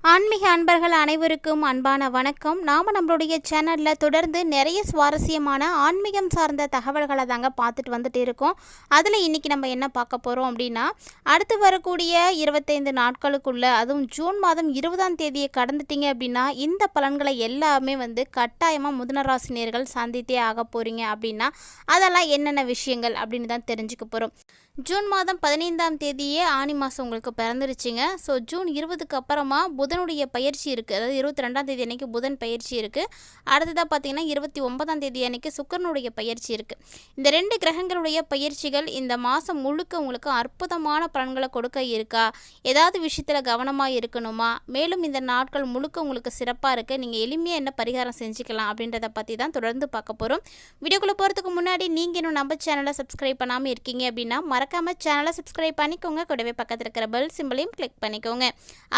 ஆன்மீக அன்பர்கள் அனைவருக்கும் அன்பான வணக்கம். நாம் நம்மளுடைய சேனலில் தொடர்ந்து நிறைய சுவாரஸ்யமான ஆன்மீகம் சார்ந்த தகவல்களை தாங்க பார்த்துட்டு வந்துட்டு இருக்கோம். அதில் இன்றைக்கி நம்ம என்ன பார்க்க போகிறோம் அப்படின்னா, அடுத்து வரக்கூடிய 25 நாட்களுக்குள்ள, அதுவும் ஜூன் மாதம் 20ஆம் தேதியை கடந்துட்டீங்க அப்படின்னா, இந்த பலன்களை எல்லாமே கட்டாயமாக மிதுனராசினியர்கள் சந்தித்தே ஆக போகிறீங்க. அப்படின்னா அதெல்லாம் என்னென்ன விஷயங்கள் அப்படின்னு தான் தெரிஞ்சுக்க போகிறோம். ஜூன் மாதம் 15ஆம் தேதியே ஆனி மாதம் உங்களுக்கு பிறந்துருச்சுங்க. ஸோ ஜூன் 20க்கு அப்புறமா புதனுடைய பயிற்சி இருக்குது. அதாவது 22ஆம் தேதி அன்றைக்கி புதன் பயிற்சி இருக்குது. அடுத்ததாக பார்த்திங்கன்னா 29ஆம் தேதி அன்றைக்கி சுக்கிரனுடைய பயிற்சி இருக்குது. இந்த 2 கிரகங்களுடைய பயிற்சிகள் இந்த மாதம் முழுக்க உங்களுக்கு அற்புதமான பலன்களை கொடுக்க இருக்கா, ஏதாவது விஷயத்தில் கவனமாக இருக்கணுமா, மேலும் இந்த நாட்கள் முழுக்க உங்களுக்கு சிறப்பாக இருக்குது, நீங்கள் எளிமையாக என்ன பரிகாரம் செஞ்சுக்கலாம் அப்படின்றத பற்றி தான் தொடர்ந்து பார்க்க போகிறோம். வீடியோக்குள்ளே போகிறதுக்கு முன்னாடி நீங்கள் இன்னும் நம்ம சேனலை சப்ஸ்கிரைப் பண்ணாமல் இருக்கீங்க அப்படின்னா மறக்காம சேனலை சப்ஸ்கிரைப் பண்ணிக்கோங்க. கூடவே பக்கத்தில் இருக்கிற பெல் சிம்பிளையும் கிளிக் பண்ணிக்கோங்க.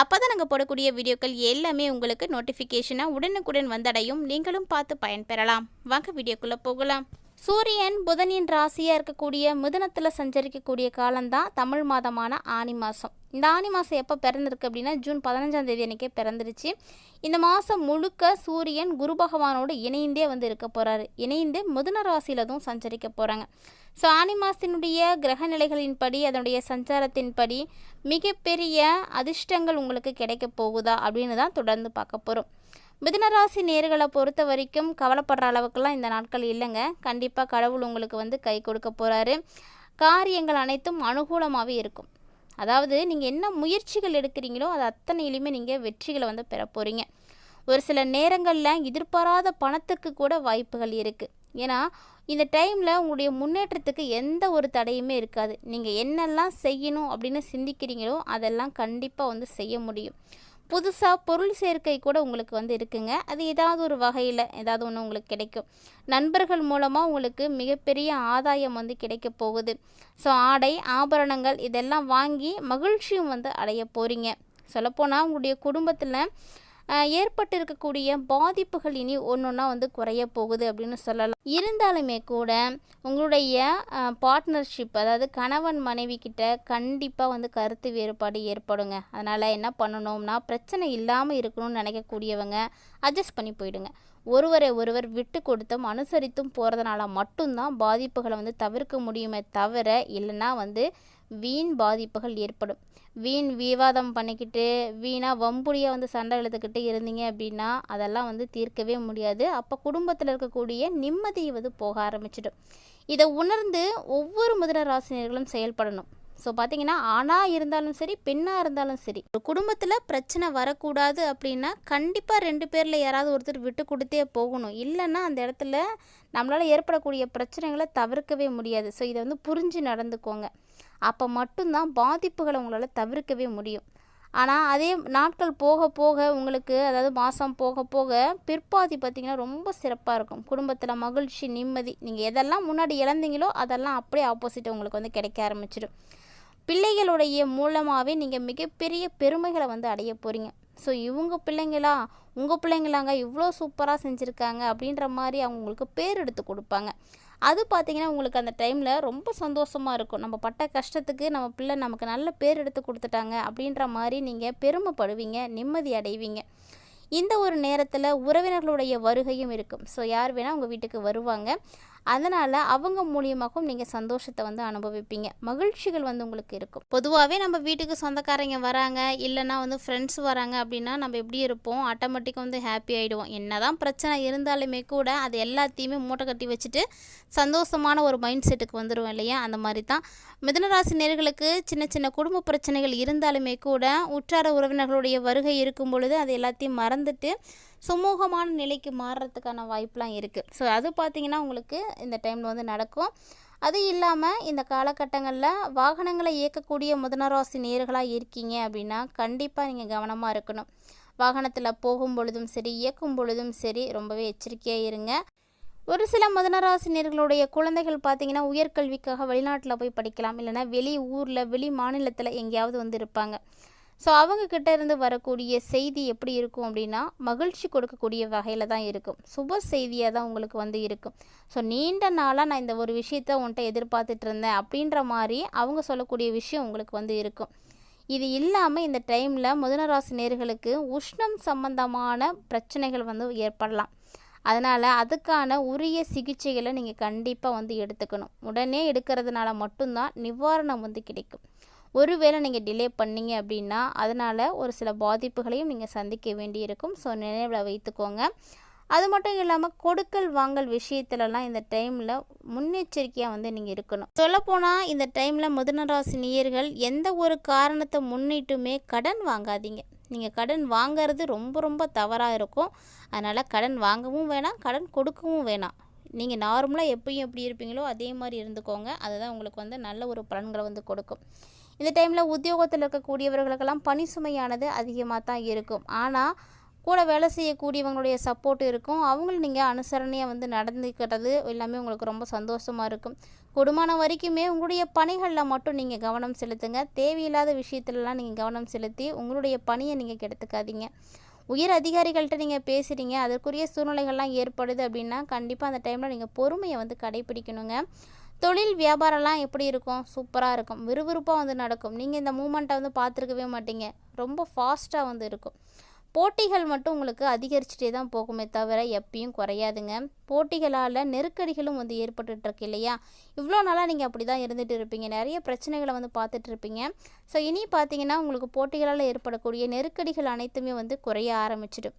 அப்போ தான் நாங்கள் போடக்கூடிய வீடியோக்கள் எல்லாமே உங்களுக்கு நோட்டிஃபிகேஷனாக உடனுக்குடன் வந்தடையும். நீங்களும் பார்த்து பயன்பெறலாம். வாங்க வீடியோக்குள்ளே போகலாம். சூரியன் புதனின் ராசியாக இருக்கக்கூடிய மிதுனத்தில் சஞ்சரிக்கக்கூடிய காலம்தான் தமிழ் மாதமான ஆனி மாதம். இந்த ஆனி மாதம் எப்போ பிறந்திருக்கு அப்படின்னா ஜூன் 15ஆம் தேதி அன்றைக்கே பிறந்துருச்சு. இந்த மாதம் முழுக்க சூரியன் குரு பகவானோடு இணைந்தே இருக்க போகிறாரு. இணைந்து மிதுன ராசியில் தான் சஞ்சரிக்க போகிறாங்க. ஸோ ஆனி மாதத்தினுடைய கிரக நிலைகளின்படி, அதனுடைய சஞ்சாரத்தின்படி மிகப்பெரிய அதிர்ஷ்டங்கள் உங்களுக்கு கிடைக்க போகுதா அப்படின்னு தான் தொடர்ந்து பார்க்க போகிறோம். மிதுனராசி நேர்களை பொறுத்த வரைக்கும் கவலைப்படுற அளவுக்குலாம் இந்த நாட்கள் இல்லைங்க. கண்டிப்பாக கடவுள் உங்களுக்கு கை கொடுக்க போகிறாரு. காரியங்கள் அனைத்தும் அனுகூலமாகவே இருக்கும். அதாவது நீங்கள் என்ன முயற்சிகள் எடுக்கிறீங்களோ அது அத்தனையிலுமே நீங்கள் வெற்றிகளை பெற போகிறீங்க. ஒரு சில நேரங்களில் எதிர்பாராத பணத்துக்கு கூட வாய்ப்புகள் இருக்குது. ஏன்னா இந்த டைமில் உங்களுடைய முன்னேற்றத்துக்கு எந்த ஒரு தடையுமே இருக்காது. நீங்கள் என்னெல்லாம் செய்யணும் அப்படின்னு சிந்திக்கிறீங்களோ அதெல்லாம் கண்டிப்பாக செய்ய முடியும். புதுசாக பொருள் சேர்க்கை கூட உங்களுக்கு இருக்குங்க. அது ஏதாவது ஒரு வகையில் ஏதாவது ஒன்று உங்களுக்கு கிடைக்கும். நண்பர்கள் மூலமாக உங்களுக்கு மிகப்பெரிய ஆதாயம் கிடைக்க போகுது. ஸோ ஆடை ஆபரணங்கள் இதெல்லாம் வாங்கி மகிழ்ச்சியும் அடைய போகிறீங்க. சொல்லப்போனால் உங்களுடைய குடும்பத்தில் ஏற்பட்டு இருக்கக்கூடிய பாதிப்புகள் இனி ஒன்றொன்னா குறைய போகுது அப்படின்னு சொல்லலாம். இருந்தாலுமே கூட உங்களுடைய பார்ட்னர்ஷிப், அதாவது கணவன் மனைவி கிட்ட கண்டிப்பாக கருத்து வேறுபாடு ஏற்படுங்க. அதனால் என்ன பண்ணணும்னா, பிரச்சனை இல்லாமல் இருக்கணும்னு நினைக்கக்கூடியவங்க அட்ஜஸ்ட் பண்ணி போயிடுங்க. ஒருவரை ஒருவர் விட்டு கொடுத்தும் அனுசரித்தும் போகிறதுனால மட்டும்தான் பாதிப்புகளை தவிர்க்க முடியுமே தவிர, இல்லைன்னா வீண் பாதிப்புகள் ஏற்படும். வீண் விவாதம் பண்ணிக்கிட்டு வீணாக வம்புடியாக சண்டை இழுத்துக்கிட்டு இருந்தீங்க அப்படின்னா அதெல்லாம் தீர்க்கவே முடியாது. அப்போ குடும்பத்தில் இருக்கக்கூடிய நிம்மதியை போக ஆரம்பிச்சிடும். இதை உணர்ந்து ஒவ்வொரு மிதுன ராசினியர்களும் செயல்படணும். ஸோ பார்த்தீங்கன்னா ஆணாக இருந்தாலும் சரி, பெண்ணாக இருந்தாலும் சரி, ஒரு குடும்பத்தில் பிரச்சனை வரக்கூடாது அப்படின்னா கண்டிப்பாக 2 பேரில் யாராவது ஒருத்தர் விட்டு கொடுத்தே போகணும். இல்லைன்னா அந்த இடத்துல நம்மளால் ஏற்படக்கூடிய பிரச்சனைகளை தவிர்க்கவே முடியாது. ஸோ இதை புரிஞ்சு நடந்துக்கோங்க. அப்போ மட்டும்தான் பாதிப்புகளை உங்களால் தவிர்க்கவே முடியும். ஆனால் அதே நாட்கள் போக போக உங்களுக்கு, அதாவது மாதம் போக போக பிற்பாதி பார்த்திங்கன்னா ரொம்ப சிறப்பாக இருக்கும். குடும்பத்தில் மகிழ்ச்சி, நிம்மதி, நீங்கள் எதெல்லாம் முன்னாடி இழந்தீங்களோ அதெல்லாம் அப்படியே ஆப்போசிட் உங்களுக்கு கிடைக்க ஆரம்பிச்சிடும். பிள்ளைகளுடைய மூலமாகவே நீங்கள் மிகப்பெரிய பெருமைகளை அடைய போகிறீங்க. ஸோ இவங்க பிள்ளைங்களா, உங்கள் பிள்ளைங்களாங்க இவ்வளோ சூப்பராக செஞ்சுருக்காங்க அப்படின்ற மாதிரி அவங்க உங்களுக்கு பேர் எடுத்து கொடுப்பாங்க. அது பார்த்திங்கன்னா உங்களுக்கு அந்த டைமில் ரொம்ப சந்தோஷமாக இருக்கும். நம்ம பட்ட கஷ்டத்துக்கு நம்ம பிள்ளை நமக்கு நல்ல பேர் எடுத்து கொடுத்துட்டாங்க அப்படின்ற மாதிரி நீங்கள் பெருமைப்படுவீங்க, நிம்மதி அடைவீங்க. இந்த ஒரு நேரத்தில் உறவினர்களுடைய வருகையும் இருக்கும். ஸோ யார் வேணால் உங்கள் வீட்டுக்கு வருவாங்க. அதனால் அவங்க மூலியமாகவும் நீங்கள் சந்தோஷத்தை அனுபவிப்பீங்க. மகிழ்ச்சிகள் உங்களுக்கு இருக்கும். பொதுவாகவே நம்ம வீட்டுக்கு சொந்தக்காரங்க வராங்க, இல்லைனா ஃப்ரெண்ட்ஸ் வராங்க அப்படின்னா நம்ம எப்படி இருப்போம், ஆட்டோமேட்டிக்காக ஹாப்பி ஆகிடுவோம். என்ன தான் பிரச்சனை இருந்தாலுமே கூட அது எல்லாத்தையுமே மூட்டை கட்டி வச்சுட்டு சந்தோஷமான ஒரு மைண்ட் செட்டுக்கு வந்துடுவோம் இல்லையா? அந்த மாதிரி தான் மிதுனராசி நேயர்களுக்கு சின்ன சின்ன குடும்ப பிரச்சனைகள் இருந்தாலுமே கூட உற்றார உறவினர்களுடைய வருகை இருக்கும் பொழுது அது எல்லாத்தையும் மறந்துட்டு சுமூகமான நிலைக்கு மாறுறதுக்கான வாய்ப்பெலாம் இருக்குது. ஸோ அது பார்த்திங்கன்னா உங்களுக்கு இந்த டைமில் நடக்கும். அது இல்லாமல் இந்த காலகட்டங்களில் வாகனங்களை இயக்கக்கூடிய மிதுனராசி நேயர்களாக இருக்கீங்க அப்படின்னா கண்டிப்பாக நீங்கள் கவனமாக இருக்கணும். வாகனத்தில் போகும் பொழுதும் சரி, இயக்கும் பொழுதும் சரி, ரொம்பவே எச்சரிக்கையாக இருங்க. ஒரு சில மிதுனராசி நேயர்களுடைய குழந்தைகள் பார்த்திங்கன்னா உயர்கல்விக்காக வெளிநாட்டில் போய் படிக்கலாம், இல்லைனா வெளி ஊரில் வெளி மாநிலத்தில் எங்கேயாவது இருப்பாங்க. ஸோ அவங்கக்கிட்ட இருந்து வரக்கூடிய செய்தி எப்படி இருக்கும் அப்படின்னா மகிழ்ச்சி கொடுக்கக்கூடிய வகையில் தான் இருக்கும். சுப செய்தியாக தான் உங்களுக்கு இருக்கும். ஸோ நீண்ட நாளாக நான் இந்த ஒரு விஷயத்தை உன்கிட்ட எதிர்பார்த்துட்டு இருந்தேன் அப்படின்ற மாதிரி அவங்க சொல்லக்கூடிய விஷயம் உங்களுக்கு இருக்கும். இது இல்லாமல் இந்த டைமில் மிதுன ராசி நேயர்களுக்கு உஷ்ணம் சம்பந்தமான பிரச்சனைகள் வந்து ஏற்படலாம். அதனால் அதுக்கான உரிய சிகிச்சைகளை நீங்கள் கண்டிப்பாக வந்து எடுத்துக்கணும். உடனே எடுக்கிறதுனால மட்டும்தான் நிவாரணம் வந்து கிடைக்கும். ஒருவேளை நீங்கள் டிலே பண்ணீங்க அப்படின்னா அதனால் ஒரு சில பாதிப்புகளையும் நீங்கள் சந்திக்க வேண்டியிருக்கும். ஸோ நினைவில் வைத்துக்கோங்க. அது மட்டும் இல்லாமல் கொடுக்கல் வாங்கல் விஷயத்துலலாம் இந்த டைமில் முன்னெச்சரிக்கையாக வந்து நீங்கள் இருக்கணும். சொல்லப்போனால் இந்த டைமில் மிதுன ராசி நேயர்கள் எந்த ஒரு காரணத்தை முன்னிட்டுமே கடன் வாங்காதீங்க. நீங்கள் கடன் வாங்கிறது ரொம்ப ரொம்ப தவறாக இருக்கும். அதனால் கடன் வாங்கவும் வேணாம், கடன் கொடுக்கவும் வேணாம். நீங்கள் நார்மலாக எப்பயும் எப்படி இருப்பீங்களோ அதே மாதிரி இருந்துக்கோங்க. அதுதான் உங்களுக்கு வந்து நல்ல ஒரு பலன்களை வந்து கொடுக்கும். இந்த டைமில் உத்தியோகத்தில் இருக்கக்கூடியவர்களுக்கெல்லாம் பணி சுமையானது அதிகமாக தான் இருக்கும். ஆனால் கூட வேலை செய்யக்கூடியவங்களுடைய சப்போர்ட் இருக்கும். அவங்களும் நீங்கள் அனுசரணையாக வந்து நடந்துக்கிறது எல்லாமே உங்களுக்கு ரொம்ப சந்தோஷமாக இருக்கும். கூடுமான வரைக்குமே உங்களுடைய பணிகளில் மட்டும் நீங்கள் கவனம் செலுத்துங்க. தேவையில்லாத விஷயத்துலலாம் நீங்கள் கவனம் செலுத்தி உங்களுடைய பணியை நீங்கள் கெடுத்துக்காதீங்க. உயர் அதிகாரிகள்கிட்ட நீங்கள் பேசுகிறீங்க, அதற்குரிய சூழ்நிலைகள்லாம் ஏற்படுது அப்படின்னா கண்டிப்பாக அந்த டைமில் நீங்கள் பொறுமையை வந்து கடைப்பிடிக்கணுங்க. தொழில் வியாபாரம்லாம் எப்படி இருக்கும்? சூப்பராக இருக்கும், விறுவிறுப்பாக வந்து நடக்கும். நீங்கள் இந்த மூமெண்ட்டை வந்து பார்த்துருக்கவே மாட்டீங்க. ரொம்ப ஃபாஸ்ட்டாக வந்து இருக்கும். போட்டிகள் மட்டும் உங்களுக்கு அதிகரிச்சுட்டே தான் போகுமே தவிர எப்பயும் குறையாதுங்க. போட்டிகளால் நெருக்கடிகளும் வந்து ஏற்பட்டுருக்கு இல்லையா? இவ்வளோ நாளாக நீங்கள் அப்படி தான் இருந்துகிட்டு இருப்பீங்க. நிறைய பிரச்சனைகளை வந்து பார்த்துட்டு இருப்பீங்க. ஸோ இனி பார்த்தீங்கன்னா உங்களுக்கு போட்டிகளால் ஏற்படக்கூடிய நெருக்கடிகள் அனைத்துமே வந்து குறைய ஆரம்பிச்சிடும்.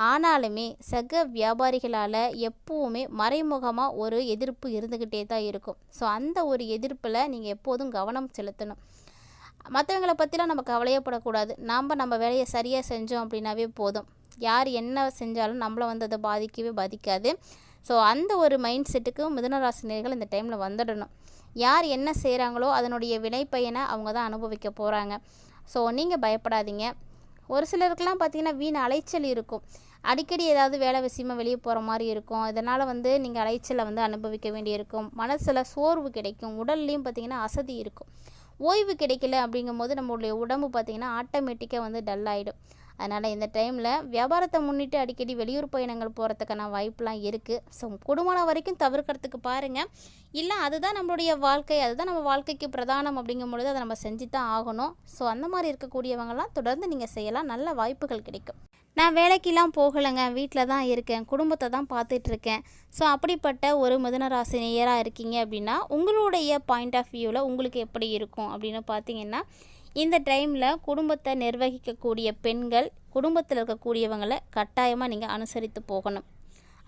ஆனாலுமே சக வியாபாரிகளால் எப்போவுமே மறைமுகமாக ஒரு எதிர்ப்பு இருந்துக்கிட்டே தான் இருக்கும். ஸோ அந்த ஒரு எதிர்ப்பில் நீங்கள் எப்போதும் கவனம் செலுத்தணும். மற்றவங்களை பற்றிலாம் நம்ம கவலையப்படக்கூடாது. நம்ம வேலையை சரியாக செஞ்சோம் அப்படின்னாவே போதும். யார் என்ன செஞ்சாலும் நம்மளை வந்து அதை பாதிக்கவே பாதிக்காது. ஸோ அந்த ஒரு மைண்ட் செட்டுக்கு மிதுன ராசி நேயர்கள் இந்த டைமில் வந்துடணும். யார் என்ன செய்கிறாங்களோ அதனுடைய வினைப்பயனை அவங்க தான் அனுபவிக்க போகிறாங்க. ஸோ நீங்கள் பயப்படாதீங்க. ஒரு சிலருக்கெல்லாம் பார்த்திங்கன்னா வீண் அலைச்சல் இருக்கும். அடிக்கடி ஏதாவது வேலை விஷயமாக வெளியே போகிற மாதிரி இருக்கும். இதனால் வந்து நீங்கள் அலைச்சலை வந்து அனுபவிக்க வேண்டியிருக்கும். மனசில் சோர்வு கிடைக்கும். உடல்லையும் பார்த்திங்கன்னா அசதி இருக்கும். ஓய்வு கிடைக்கல அப்படிங்கும்போது நம்மளுடைய உடம்பு பார்த்திங்கன்னா ஆட்டோமேட்டிக்காக வந்து டல் ஆகிடும். அதனால் இந்த டைமில் வியாபாரத்தை முன்னிட்டு அடிக்கடி வெளியூர் பயணங்கள் போகிறதுக்கான வாய்ப்பெலாம் இருக்குது. ஸோ கூடுமான வரைக்கும் தவிர்க்கிறதுக்கு பாருங்கள். இல்லை அதுதான் நம்மளுடைய வாழ்க்கை, அதுதான் நம்ம வாழ்க்கைக்கு பிரதானம் அப்படிங்கும்பொழுது அதை நம்ம செஞ்சு தான் ஆகணும். ஸோ அந்த மாதிரி இருக்கக்கூடியவங்களாம் தொடர்ந்து நீங்கள் செய்யலாம். நல்ல வாய்ப்புகள் கிடைக்கும். நான் வேலைக்கெல்லாம் போகலைங்க, வீட்டில் தான் இருக்கேன், குடும்பத்தை தான் பார்த்துட்ருக்கேன். ஸோ அப்படிப்பட்ட ஒரு மிதுன ராசி நேயராக இருக்கீங்க அப்படின்னா உங்களுடைய பாயிண்ட் ஆஃப் வியூவில் உங்களுக்கு எப்படி இருக்கும் அப்படின்னு பார்த்தீங்கன்னா, இந்த டைமில் குடும்பத்தை நிர்வகிக்கக்கூடிய பெண்கள் குடும்பத்தில் இருக்கக்கூடியவங்களை கட்டாயமாக நீங்கள் அனுசரித்து போகணும்.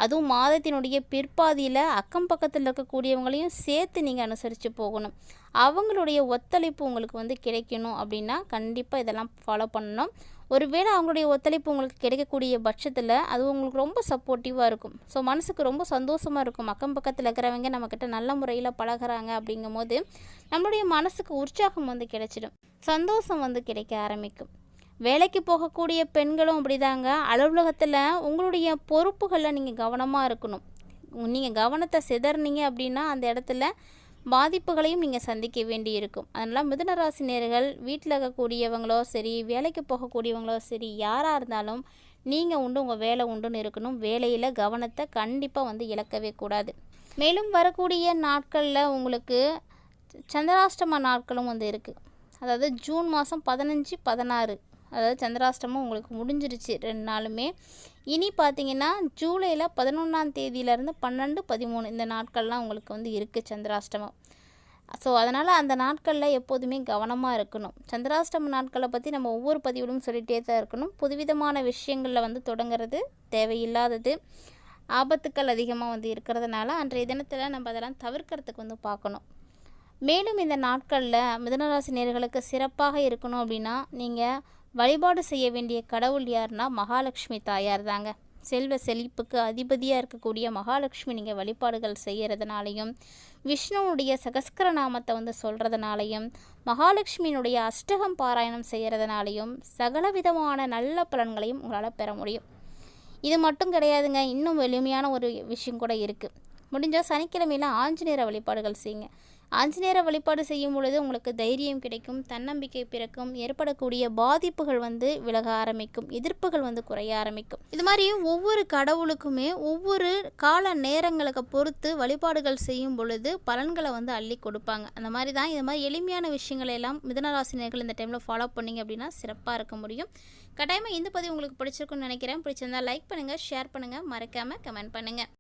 அதுவும் மாதத்தினுடைய பிற்பாதியில் அக்கம் பக்கத்தில் இருக்கக்கூடியவங்களையும் சேர்த்து நீங்கள் அனுசரித்து போகணும். அவங்களுடைய ஒத்துழைப்பு உங்களுக்கு வந்து கிடைக்கணும் அப்படின்னா கண்டிப்பாக இதெல்லாம் ஃபாலோ பண்ணணும். ஒருவேளை அவங்களுடைய ஒத்துழைப்பு உங்களுக்கு கிடைக்கக்கூடிய பட்சத்தில் அது உங்களுக்கு ரொம்ப சப்போர்ட்டிவாக இருக்கும். ஸோ மனசுக்கு ரொம்ப சந்தோஷமாக இருக்கும். அக்கம் பக்கத்தில் இருக்கிறவங்க நம்மக்கிட்ட நல்ல முறையில் பழகிறாங்க அப்படிங்கும்போது நம்மளுடைய மனசுக்கு உற்சாகம் வந்து கிடைச்சிடும், சந்தோஷம் வந்து கிடைக்க ஆரம்பிக்கும். வேலைக்கு போகக்கூடிய பெண்களும் அப்படிதாங்க. அலுவலகத்தில் உங்களுடைய பொறுப்புகளில் நீங்கள் கவனமாக இருக்கணும். நீங்கள் கவனத்தை சிதறினீங்க அப்படின்னா அந்த இடத்துல பாதிப்புகளையும் நீங்கள் சந்திக்க வேண்டி இருக்கும். அதனால் மிதுன ராசி நேயர்கள் வீட்டில் இருக்கக்கூடியவங்களோ சரி, வேலைக்கு போகக்கூடியவங்களோ சரி, யாராக இருந்தாலும் நீங்கள் உண்டு உங்கள் வேலை உண்டுன்னு இருக்கணும். வேலையில் கவனத்தை கண்டிப்பாக வந்து இழக்கவே கூடாது. மேலும் வரக்கூடிய நாட்களில் உங்களுக்கு சந்திராஷ்டம நாட்களும் வந்து இருக்குது. அதாவது ஜூன் மாதம் 15, 16 அதாவது சந்திராஷ்டமம் உங்களுக்கு முடிஞ்சிருச்சு 2 நாளுமே. இனி பார்த்தீங்கன்னா ஜூலையில் 11ஆம் தேதியிலேருந்து 12, 13 இந்த நாட்கள்லாம் உங்களுக்கு வந்து இருக்குது சந்திராஷ்டமம். ஸோ அதனால் அந்த நாட்களில் எப்போதுமே கவனமாக இருக்கணும். சந்திராஷ்டம நாட்களை பற்றி நம்ம ஒவ்வொரு பதிவிலும் சொல்லிகிட்டே தான் இருக்கணும். புதுவிதமான விஷயங்களில் வந்து தொடங்குறது தேவையில்லாதது, ஆபத்துக்கள் அதிகமாக வந்து இருக்கிறதுனால அன்றைய தினத்தில் நம்ம அதெல்லாம் தவிர்க்கிறதுக்கு வந்து பார்க்கணும். மேலும் இந்த நாட்களில் மிதுனராசி நேயர்களுக்கு சிறப்பாக இருக்கணும் அப்படின்னா நீங்கள் வழிபாடு செய்ய வேண்டிய கடவுள் யாருன்னா மகாலட்சுமி தாயார் தாங்க. செல்வ செழிப்புக்கு அதிபதியாக இருக்கக்கூடிய மகாலட்சுமி நீங்கள் வழிபாடுகள் செய்கிறதுனாலையும், விஷ்ணுவுடைய சகஸ்கர நாமத்தை வந்து சொல்கிறதுனாலையும், மகாலட்சுமியினுடைய அஷ்டகம் பாராயணம் செய்கிறதுனாலையும் சகல விதமான நல்ல பலன்களையும் உங்களால் பெற முடியும். இது மட்டும் கிடையாதுங்க, இன்னும் எளிமையான ஒரு விஷயம் கூட இருக்குது. முடிஞ்சால் சனிக்கிழமையில் ஆஞ்சநேயர் வழிபாடுகள் செய்யுங்க. ஆஞ்சநேயரை வழிபாடு செய்யும் பொழுது உங்களுக்கு தைரியம் கிடைக்கும், தன்னம்பிக்கை பிறக்கும், ஏற்படக்கூடிய பாதிப்புகள் விலக ஆரம்பிக்கும், எதிர்ப்புகள் குறைய ஆரம்பிக்கும். இது மாதிரி ஒவ்வொரு கடவுளுக்குமே ஒவ்வொரு கால நேரங்களுக்கு பொறுத்து வழிபாடுகள் செய்யும் பொழுது பலன்களை அள்ளி கொடுப்பாங்க. அந்த மாதிரி தான் இது மாதிரி எளிமையான விஷயங்களை எல்லாம் மிதுனராசினியர்கள் இந்த டைமில் ஃபாலோ பண்ணிங்க அப்படின்னா சிறப்பாக இருக்க முடியும். கட்டாயமாக இந்த பதிவு உங்களுக்கு பிடிச்சிருக்குன்னு நினைக்கிறேன். பிடிச்சிருந்தா லைக் பண்ணுங்கள், ஷேர் பண்ணுங்கள், மறக்காமல் கமெண்ட் பண்ணுங்கள்.